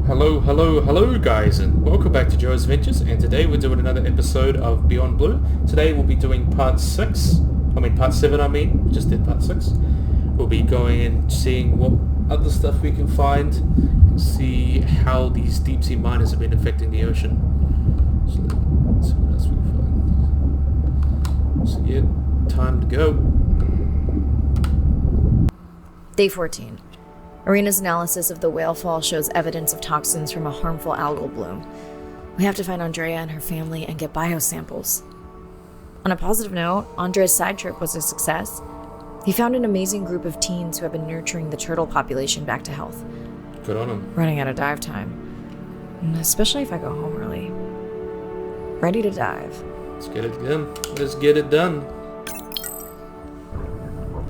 Hello guys, and welcome back to Joe's Adventures, and today we're doing another episode of Beyond Blue. Today we'll be doing part 7 we just did part 6. We'll be going and seeing what other stuff we can find, and see how these deep sea miners have been affecting the ocean. So let's see what else we can find. So yeah, time to go. Day 14. Arena's analysis of the whale fall shows evidence of toxins from a harmful algal bloom. We have to find Andrea and her family and get biosamples. On a positive note, Andrea's side trip was a success. He found an amazing group of teens who have been nurturing the turtle population back to health. Good on him. Running out of dive time. Especially if I go home early. Ready to dive. Let's get it done. Let's get it done.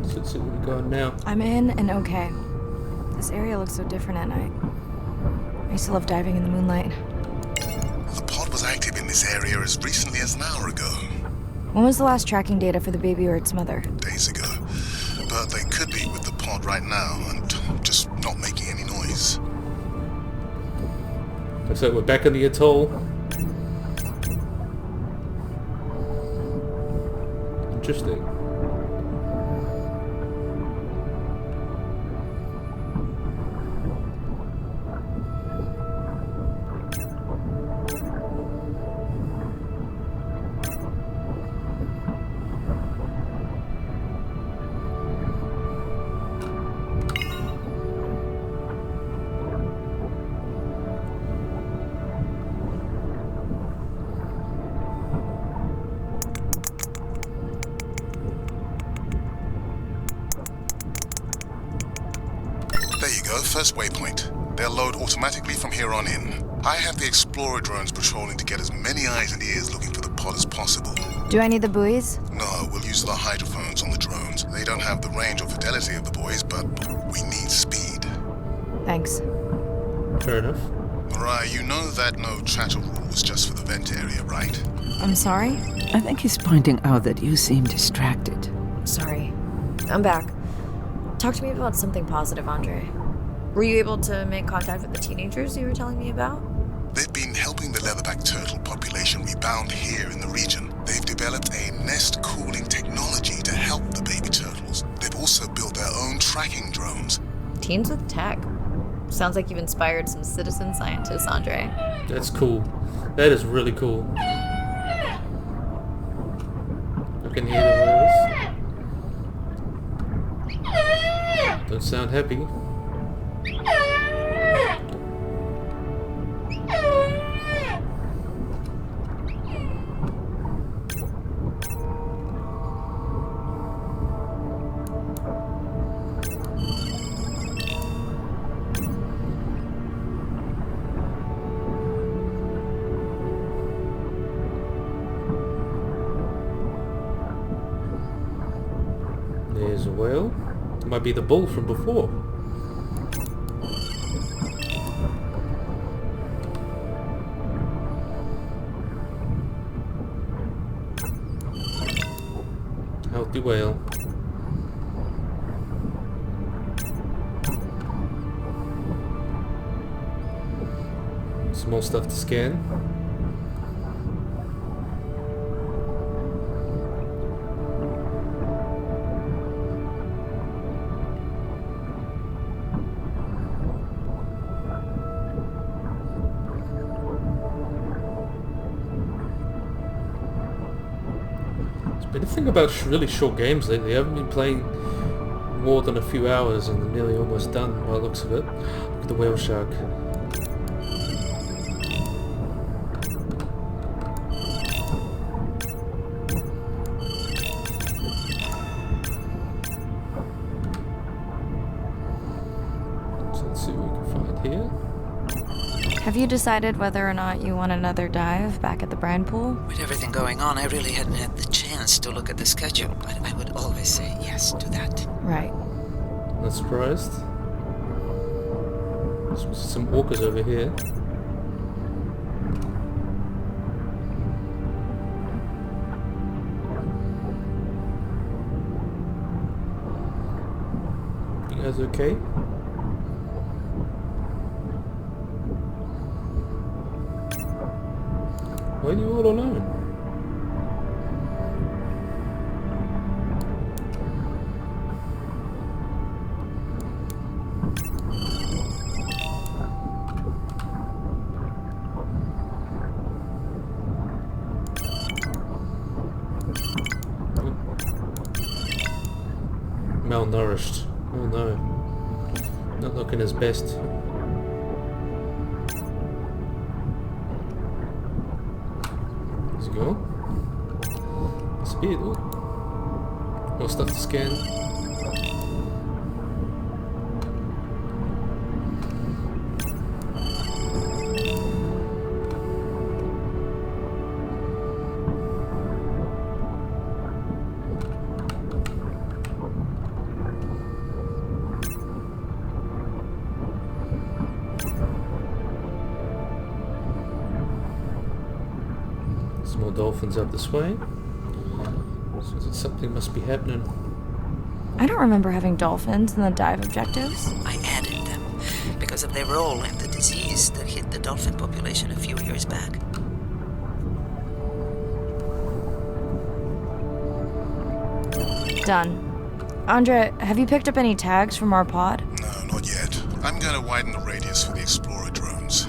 So let's see where we're going now. I'm in and okay. This area looks so different at night. I used to love diving in the moonlight. The pod was active in this area as recently as an hour ago. When was the last tracking data for the baby or its mother? Days ago. But they could be with the pod right now and just not making any noise. Looks like we're back in the atoll. Interesting. There you go, first waypoint. They'll load automatically from here on in. I have the Explorer drones patrolling to get as many eyes and ears looking for the pod as possible. Do I need the buoys? No, we'll use the hydrophones on the drones. They don't have the range or fidelity of the boys, but we need speed. Thanks. Fair enough. Mirai, you know that no chatter rule was just for the vent area, right? I'm sorry? I think he's pointing out that you seem distracted. Sorry. I'm back. Talk to me about something positive, Andre. Were you able to make contact with the teenagers you were telling me about? They've been helping the leatherback turtle population rebound here in the region. They've developed a nest cooling technology to help the baby turtles. They've also built their own tracking drones. Teens with tech. Sounds like you've inspired some citizen scientists, Andre. That's cool. That is really cool. I can hear the voice. Don't sound happy. There's a whale. It might be the bull from before. Healthy whale. Some more stuff to scan. But the thing about really short games lately, I haven't been playing more than a few hours and I'm nearly almost done by the looks of it. Look at the whale shark. So let's see what we can find here. Have you decided whether or not you want another dive back at the brine pool? With everything going on, I really hadn't had the chance to look at the schedule, but I would always say yes to that. Right. Not surprised. There's some orcas over here. You guys okay? Why are you all alone? Malnourished. Oh no. Not looking his best. How's it going? Speed. Ooh. More stuff to scan. More dolphins up this way. So something must be happening. I don't remember having dolphins in the dive objectives. I added them because of their role in the disease that hit the dolphin population a few years back. Done. Andrea, have you picked up any tags from our pod? No, not yet. I'm going to widen the radius for the Explorer drones.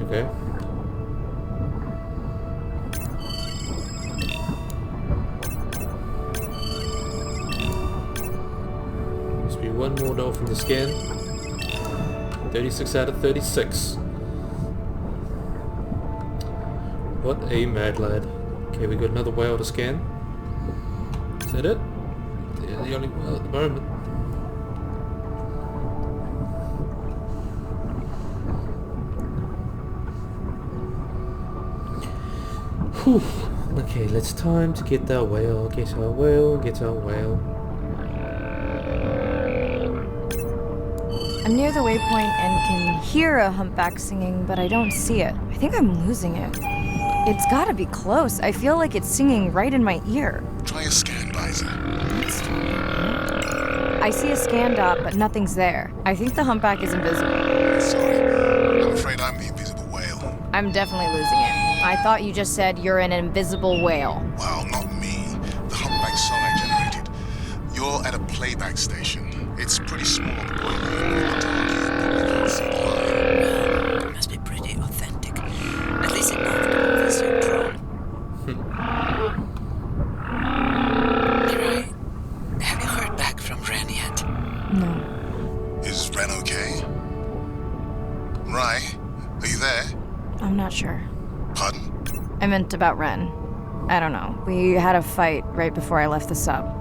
Okay. One more dolphin to scan. 36 out of 36. What a mad lad. Okay, we got another whale to scan. Is that it? Yeah, the only whale at the moment. Whew. Okay, it's time to get our whale, get our whale, get our whale. I'm near the waypoint and can hear a humpback singing, but I don't see it. I think I'm losing it. It's gotta be close. I feel like it's singing right in my ear. Try a scan visor. I see a scan dot, but nothing's there. I think the humpback is invisible. Sorry, I'm afraid I'm the invisible whale. I'm definitely losing it. I thought you just said you're an invisible whale. Well, not me. The humpback song I generated. You're at a playback station. It's pretty small on the boiler, and in the dark you probably can't see the line. It must be pretty authentic. At least enough to convince your drone. Mirai, have you heard back from Ren yet? No. Is Ren okay? Mirai, are you there? I'm not sure. Pardon? I meant about Ren. I don't know. We had a fight right before I left the sub.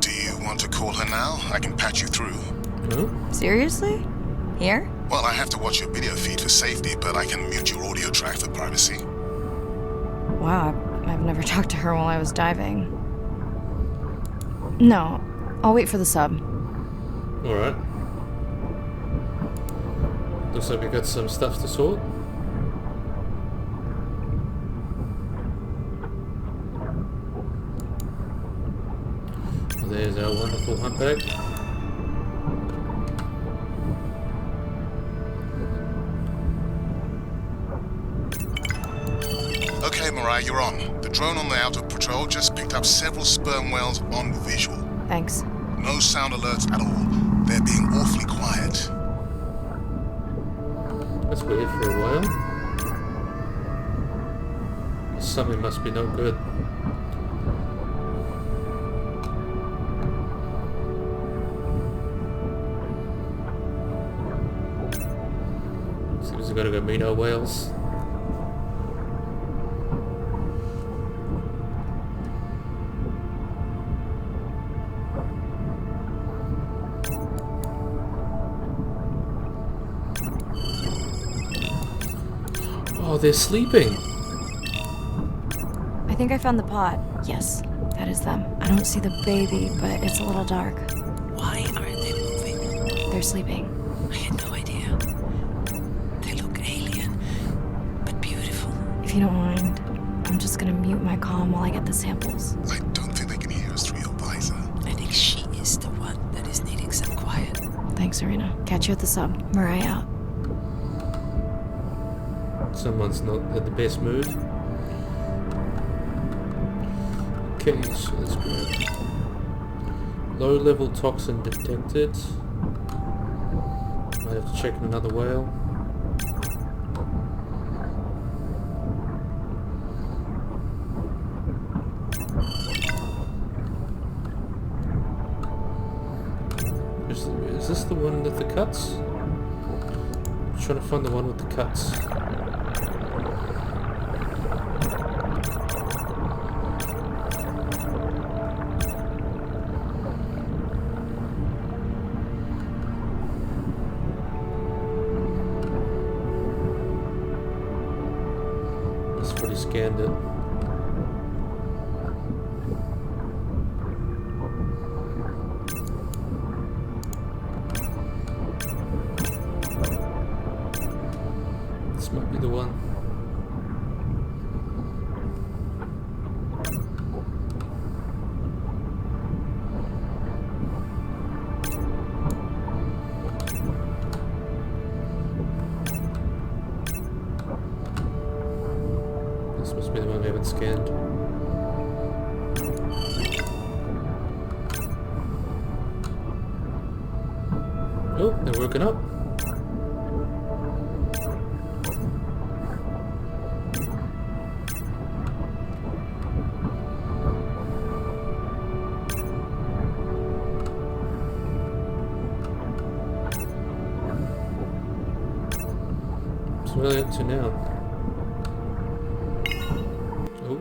Do you want to call her now? I can patch you through. Huh? Seriously? Here? Well, I have to watch your video feed for safety, but I can mute your audio track for privacy. Wow, I've never talked to her while I was diving. No, I'll wait for the sub. Alright. Looks like we got some stuff to sort. There's our wonderful humpback. Okay, Mirai, you're on. The drone on the outer patrol just picked up several sperm whales on visual. Thanks. No sound alerts at all. They're being awfully quiet. That's weird for a whale. Something must be no good. Seems we gotta go meet our whales. Oh, they're sleeping. I think I found the pod. Yes, that is them. I don't see the baby, but it's a little dark. Why aren't they moving? They're sleeping. I had no idea. They look alien, but beautiful. If you don't mind, I'm just gonna mute my comm while I get the samples. I don't think they can hear us through your visor. I think she is the one that is needing some quiet. Thanks, Serena. Catch you at the sub. Mirai out. Someone's not in the best mood. Okay, so that's good. Low level toxin detected. Might have to check in another whale. Is this the one with the cuts? I'm trying to find the one with the cuts. That's pretty scanned it. Might be the one. This must be the one we haven't scanned. Oh, they're working up. What are they up to now? Oh.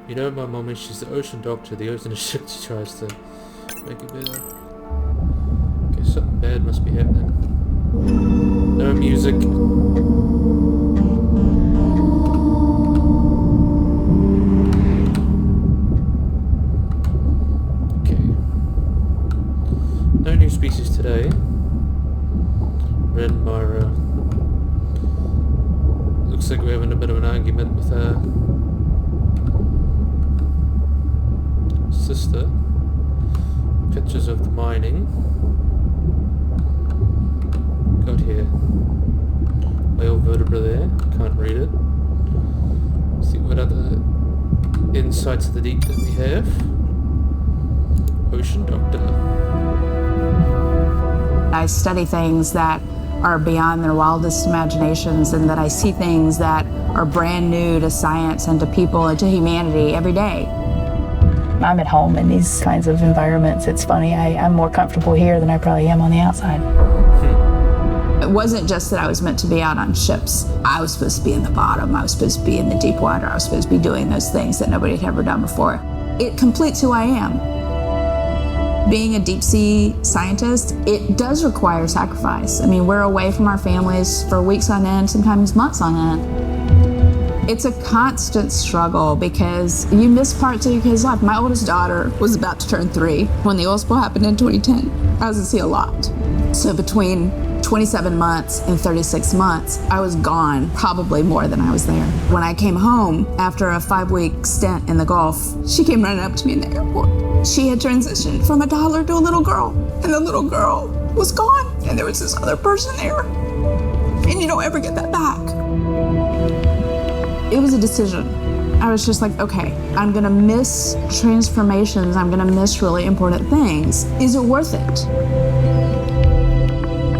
You know my mommy, she's the ocean doctor. The ocean is shit, she tries to make it better. Okay, something bad must be happening. No music. Okay. No new species today. Red Mirai. Looks like we're having a bit of an argument with her sister. Pictures of the mining. Got here. Whale vertebra there. Can't read it. Let's see what other insights of the deep that we have. Ocean Doctor. I study things that are beyond their wildest imaginations, and that I see things that are brand new to science and to people and to humanity every day. I'm at home in these kinds of environments. It's funny, I'm more comfortable here than I probably am on the outside. It wasn't just that I was meant to be out on ships. I was supposed to be in the bottom. I was supposed to be in the deep water. I was supposed to be doing those things that nobody had ever done before. It completes who I am. Being a deep sea scientist, it does require sacrifice. I mean, we're away from our families for weeks on end, sometimes months on end. It's a constant struggle because you miss parts of your kid's life. My oldest daughter was about to turn 3 when the oil spill happened in 2010. I was at sea a lot. So between 27 months and 36 months, I was gone probably more than I was there. When I came home after a 5-week stint in the Gulf, she came running up to me in the airport. She had transitioned from a toddler to a little girl, and the little girl was gone, and there was this other person there, and you don't ever get that back. It was a decision. I was just like, okay, I'm gonna miss transformations, I'm gonna miss really important things. Is it worth it?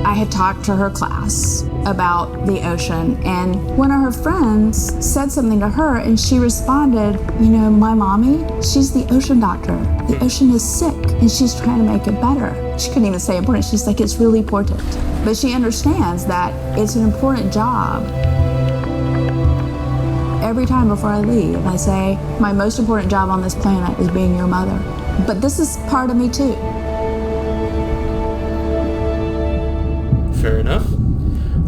I had talked to her class about the ocean, and one of her friends said something to her, and she responded, you know, my mommy, she's the ocean doctor. The ocean is sick, and she's trying to make it better. She couldn't even say important. She's like, it's really important. But she understands that it's an important job. Every time before I leave, I say, my most important job on this planet is being your mother. But this is part of me too. Fair enough.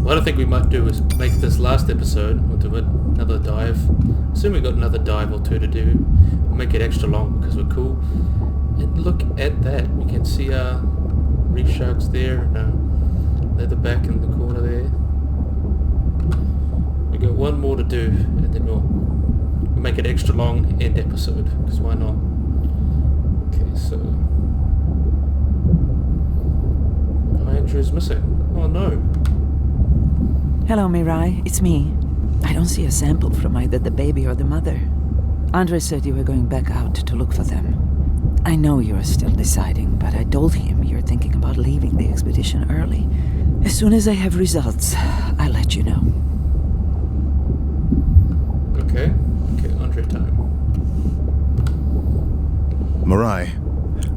What I think we might do is make this last episode, we'll do another dive. Assume we've got another dive or two to do. We'll make it extra long because we're cool. And look at that. We can see our reef sharks there and leather back in the corner there. We got one more to do and then we'll make it extra long end episode, because why not? Okay, so Andrew's missing. Oh no. Hello, Mirai. It's me. I don't see a sample from either the baby or the mother. Andre said you were going back out to look for them. I know you are still deciding, but I told him you're thinking about leaving the expedition early. As soon as I have results, I'll let you know. Okay, Andre time. Mirai,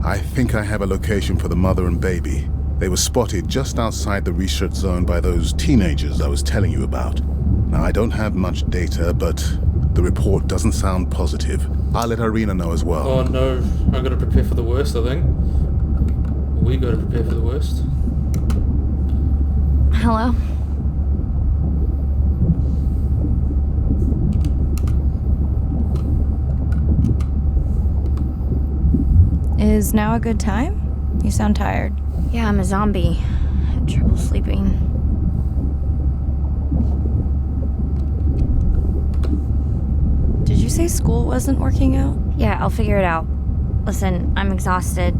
I think I have a location for the mother and baby. They were spotted just outside the research zone by those teenagers I was telling you about. Now, I don't have much data, but the report doesn't sound positive. I'll let Irina know as well. Oh no, I gotta prepare for the worst, I think. We gotta prepare for the worst. Hello? Is now a good time? You sound tired. Yeah, I'm a zombie. I had trouble sleeping. Did you say school wasn't working out? Yeah, I'll figure it out. Listen, I'm exhausted.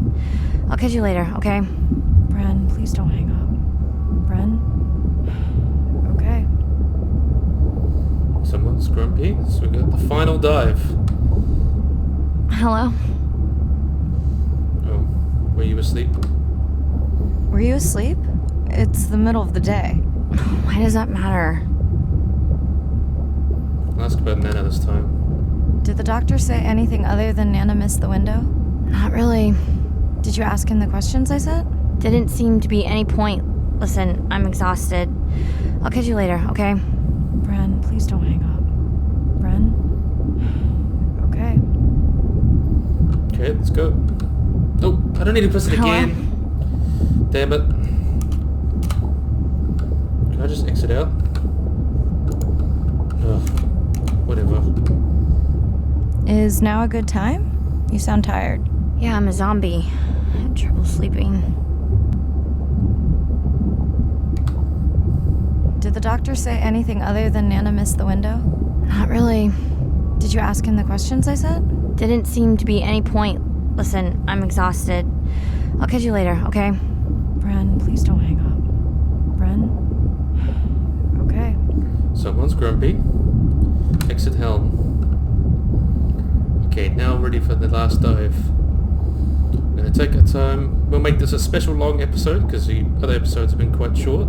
I'll catch you later, okay? Bren, please don't hang up. Bren? Okay. Someone's grumpy, so we got the final dive. Hello? Oh, were you asleep? Were you asleep? It's the middle of the day. Why does that matter? I'll ask about Nana this time. Did the doctor say anything other than Nana missed the window? Not really. Did you ask him the questions I sent? Didn't seem to be any point. Listen, I'm exhausted. I'll catch you later, okay? Bren, please don't hang up. Bren? Okay. Okay, let's go. Oh, I don't need to press it Hello? again. Damn it. Can I just exit out? Ugh, whatever. Is now a good time? You sound tired. Yeah, I'm a zombie. I had trouble sleeping. Did the doctor say anything other than Nana missed the window? Not really. Did you ask him the questions I sent? Didn't seem to be any point. Listen, I'm exhausted. I'll catch you later, okay? Bren, please don't hang up. Bren? Okay. Someone's grumpy. Exit helm. Okay, now ready for the last dive. We're gonna take our time. We'll make this a special long episode because the other episodes have been quite short.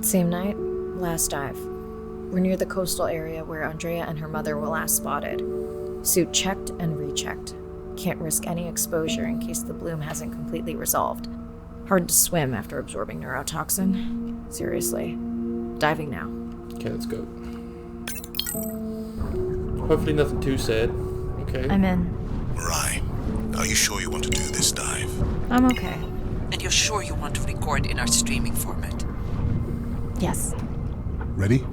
Same night, last dive. We're near the coastal area where Andrea and her mother were last spotted. Suit checked and rechecked. Can't risk any exposure in case the bloom hasn't completely resolved. Hard to swim after absorbing neurotoxin. Seriously. Diving now. Okay, let's go. Hopefully nothing too sad. Okay. I'm in. Mirai, are you sure you want to do this dive? I'm okay. And you're sure you want to record in our streaming format? Yes. Ready?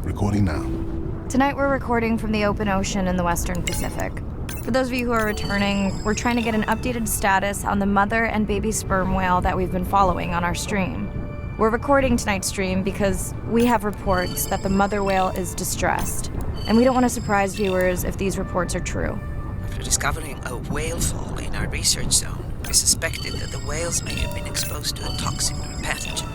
Recording now. Tonight we're recording from the open ocean in the Western Pacific. For those of you who are returning, we're trying to get an updated status on the mother and baby sperm whale that we've been following on our stream. We're recording tonight's stream because we have reports that the mother whale is distressed, and we don't want to surprise viewers if these reports are true. After discovering a whale fall in our research zone, we suspected that the whales may have been exposed to a toxin or pathogen,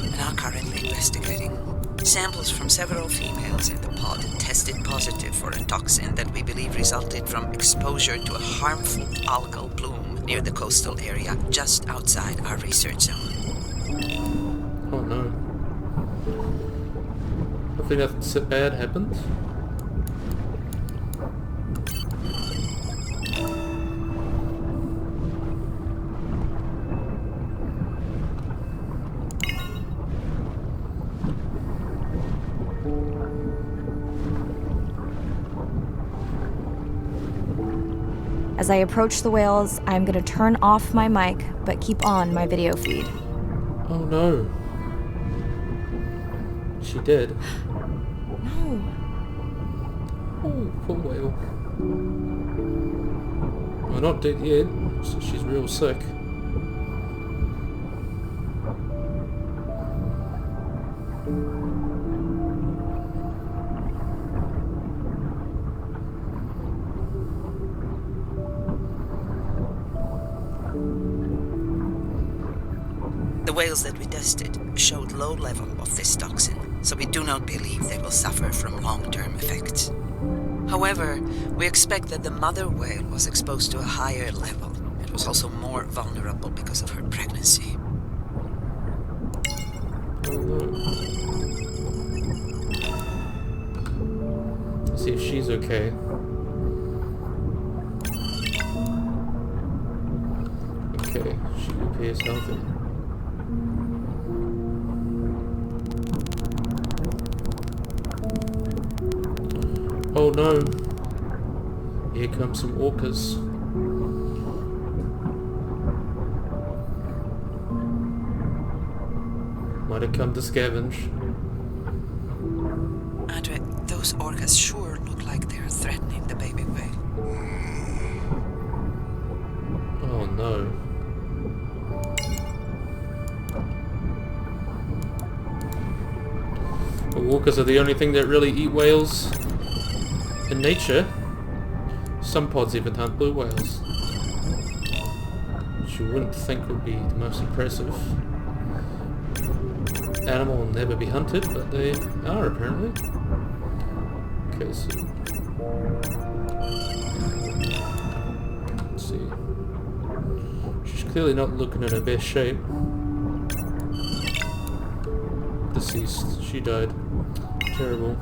and are currently investigating. Samples from several females in the pod tested positive for a toxin that we believe resulted from exposure to a harmful algal bloom near the coastal area just outside our research zone. Oh no. Hopefully nothing so bad happened. As I approach the whales, I'm going to turn off my mic, but keep on my video feed. Oh no. She did. No. Oh, poor whale. Well, not dead yet. So she's real sick. The whales that we tested showed low level of this toxin. so we do not believe they will suffer from long-term effects. However, we expect that the mother whale was exposed to a higher level and was also more vulnerable because of her pregnancy. Oh no. Let's see if she's okay. Okay, she appears healthy. Oh no! Here come some orcas. Might have come to scavenge. Andre, those orcas sure look like they are threatening the baby whale. Oh no. Well, orcas are the only thing that really eat whales in nature. Some pods even hunt blue whales, which you wouldn't think would be the most impressive animal will never be hunted, but they are apparently. Okay, so let's see. She's clearly not looking in her best shape. Deceased. She died. Terrible.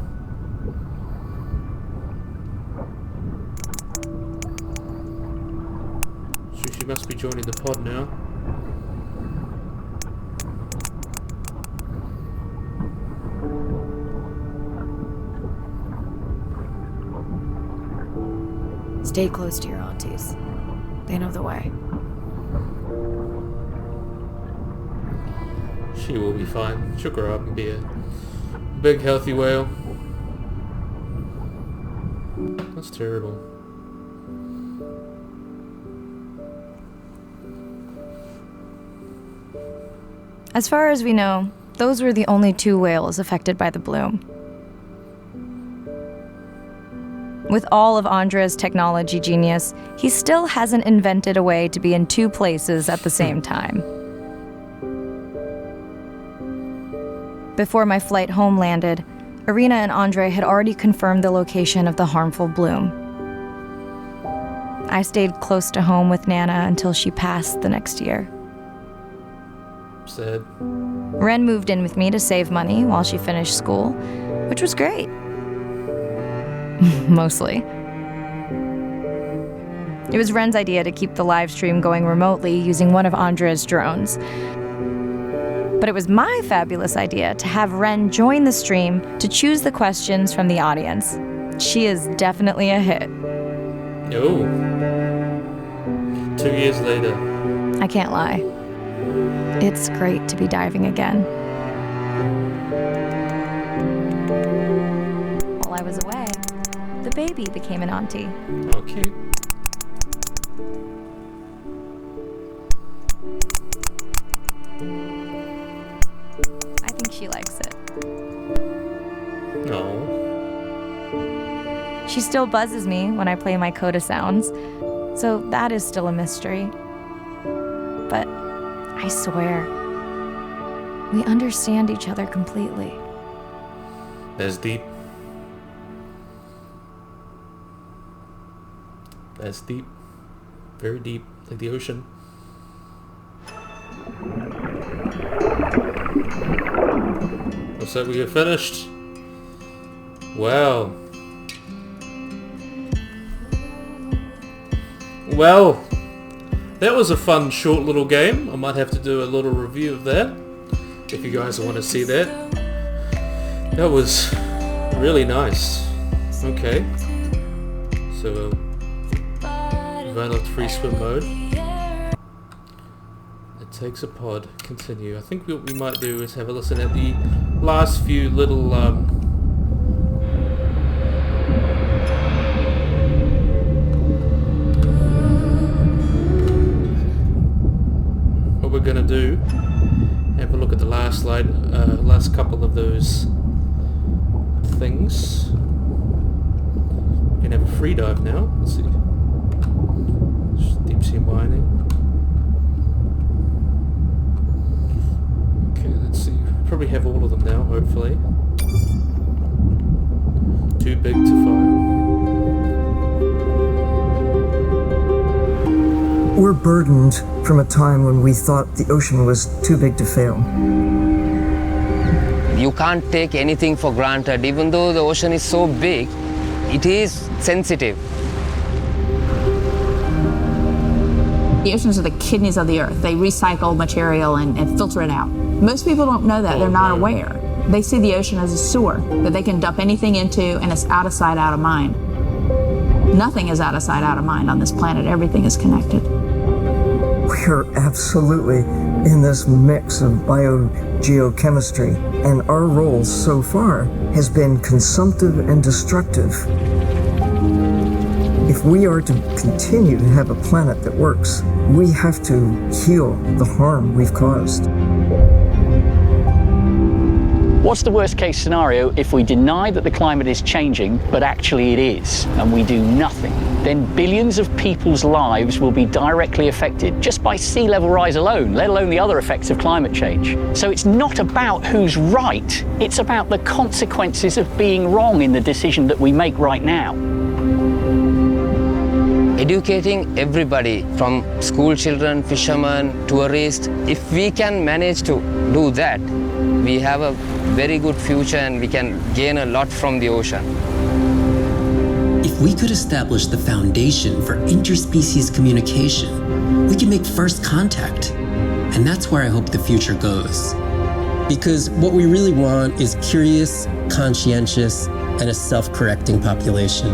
So she must be joining the pod now. Stay close to your aunties. They know the way. She will be fine. She'll grow up and be a big, healthy whale. That's terrible. As far as we know, those were the only 2 whales affected by the bloom. With all of Andre's technology genius, he still hasn't invented a way to be in 2 places at the same time. Before my flight home landed, Irina and Andre had already confirmed the location of the harmful bloom. I stayed close to home with Nana until she passed the next year. Sad. Ren moved in with me to save money while she finished school, which was great. Mostly. It was Ren's idea to keep the live stream going remotely using one of Andre's drones. But it was my fabulous idea to have Ren join the stream to choose the questions from the audience. She is definitely a hit. Oh. 2 years later. I can't lie. It's great to be diving again. While I was away, the baby became an auntie. Oh, cute. I think she likes it. No. She still buzzes me when I play my coda sounds, so that is still a mystery. But I swear, we understand each other completely. That's deep. That's deep. Very deep, like the ocean. Looks like we are finished. Wow. Well, that was a fun, short little game. I might have to do a little review of that, if you guys want to see that. That was really nice. Okay. So, Violent free swim mode. It takes a pod. Continue. I think what we might do is have a listen at the last few little what we're gonna do. Have a look at the last slide, last couple of those things. We can have a free dive now. Let's see. Deep sea mining. Okay, let's see. Probably have all of them now, hopefully. Too big to fail. We're burdened from a time when we thought the ocean was too big to fail. You can't take anything for granted. Even though the ocean is so big, it is sensitive. The oceans are the kidneys of the earth. They recycle material and filter it out. Most people don't know that. They're not aware. They see the ocean as a sewer that they can dump anything into, and it's out of sight, out of mind. Nothing is out of sight, out of mind on this planet. Everything is connected. We're absolutely in this mix of biogeochemistry, and our role so far has been consumptive and destructive. If we are to continue to have a planet that works, we have to heal the harm we've caused. What's the worst case scenario if we deny that the climate is changing, but actually it is, and we do nothing? Then billions of people's lives will be directly affected just by sea level rise alone, let alone the other effects of climate change. So it's not about who's right, it's about the consequences of being wrong in the decision that we make right now. Educating everybody from school children, fishermen, tourists, if we can manage to do that, we have a very good future and we can gain a lot from the ocean. If we could establish the foundation for interspecies communication, we can make first contact. And that's where I hope the future goes. Because what we really want is curious, conscientious, and a self-correcting population.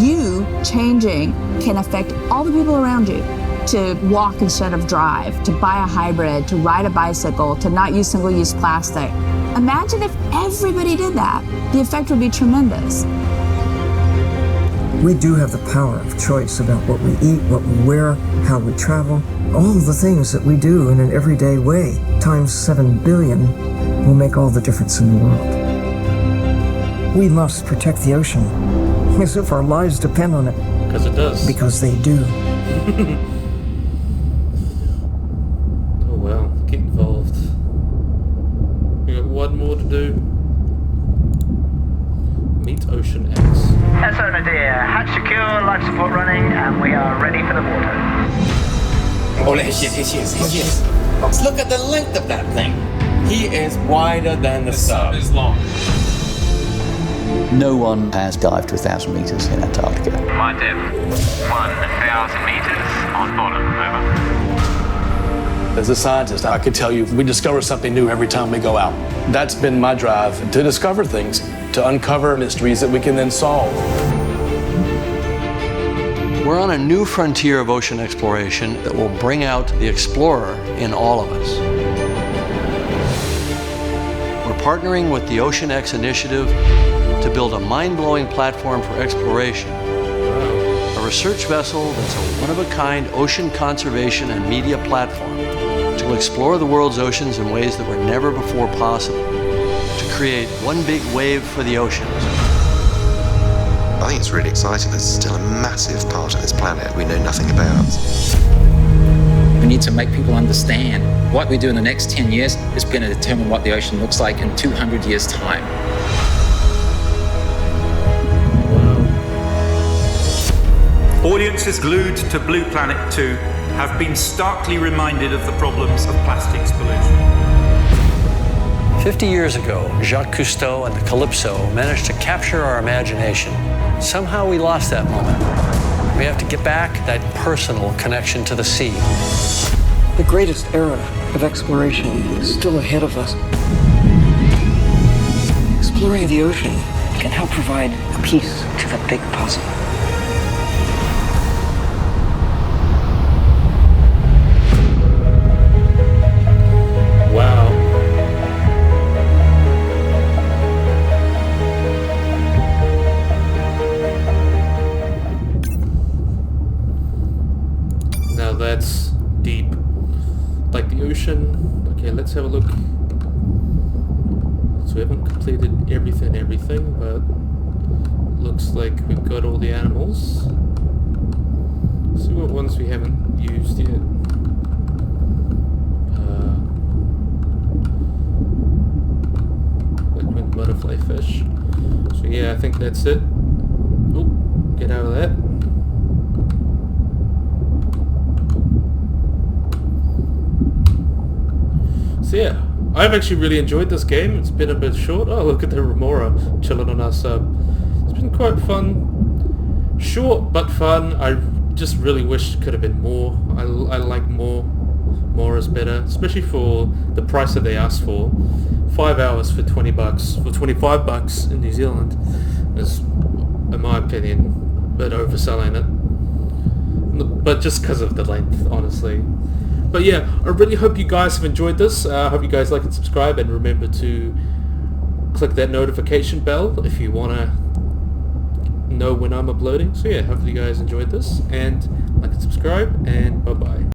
You changing can affect all the people around you. To walk instead of drive, to buy a hybrid, to ride a bicycle, to not use single-use plastic. Imagine if everybody did that. The effect would be tremendous. We do have the power of choice about what we eat, what we wear, how we travel. All the things that we do in an everyday way, times 7 billion, will make all the difference in the world. We must protect the ocean, as if our lives depend on it. Because it does. Because they do. Oh well, get involved. We got one more to do. Meet OCEANX. SO Nadir, hatch secure, life support running, and we are ready for the water. Oh, yes. Look at the length of that thing. He is wider than the sun. Is long. No one has dived to 1,000 meters in Antarctica. My depth, 1,000 meters on bottom, over. As a scientist, I could tell you we discover something new every time we go out. That's been my drive, to discover things, to uncover mysteries that we can then solve. We're on a new frontier of ocean exploration that will bring out the explorer in all of us. We're partnering with the OCEANX initiative to build a mind-blowing platform for exploration. A research vessel that's a one-of-a-kind ocean conservation and media platform to explore the world's oceans in ways that were never before possible, to create one big wave for the oceans. I think it's really exciting. There's still a massive part of this planet we know nothing about. We need to make people understand what we do in the next 10 years is going to determine what the ocean looks like in 200 years' time. Audiences glued to Blue Planet 2 have been starkly reminded of the problems of plastics pollution. 50 years ago, Jacques Cousteau and the Calypso managed to capture our imagination. Somehow we lost that moment. We have to get back that personal connection to the sea. The greatest era of exploration is still ahead of us. Exploring the ocean can help provide a piece to the big puzzle. Wow. Now that's deep. Like the ocean. Okay, let's have a look. So we haven't completed everything, but looks like we've got all the animals. See what ones we haven't used yet. think that's it. Oh, get out of that. So yeah, I've actually really enjoyed this game. It's been a bit short. Oh, look at the Remora chilling on our sub. It's been quite fun. Short but fun. I just really wish it could have been more. I like more. More is better, especially for the price that they asked for. 5 hours for $20, for $25 in New Zealand is, in my opinion, a bit overselling it. But just because of the length, honestly. But yeah, I really hope you guys have enjoyed this. I hope you guys like and subscribe, and remember to click that notification bell if you want to know when I'm uploading. So yeah, hopefully you guys enjoyed this, and like and subscribe, and bye bye.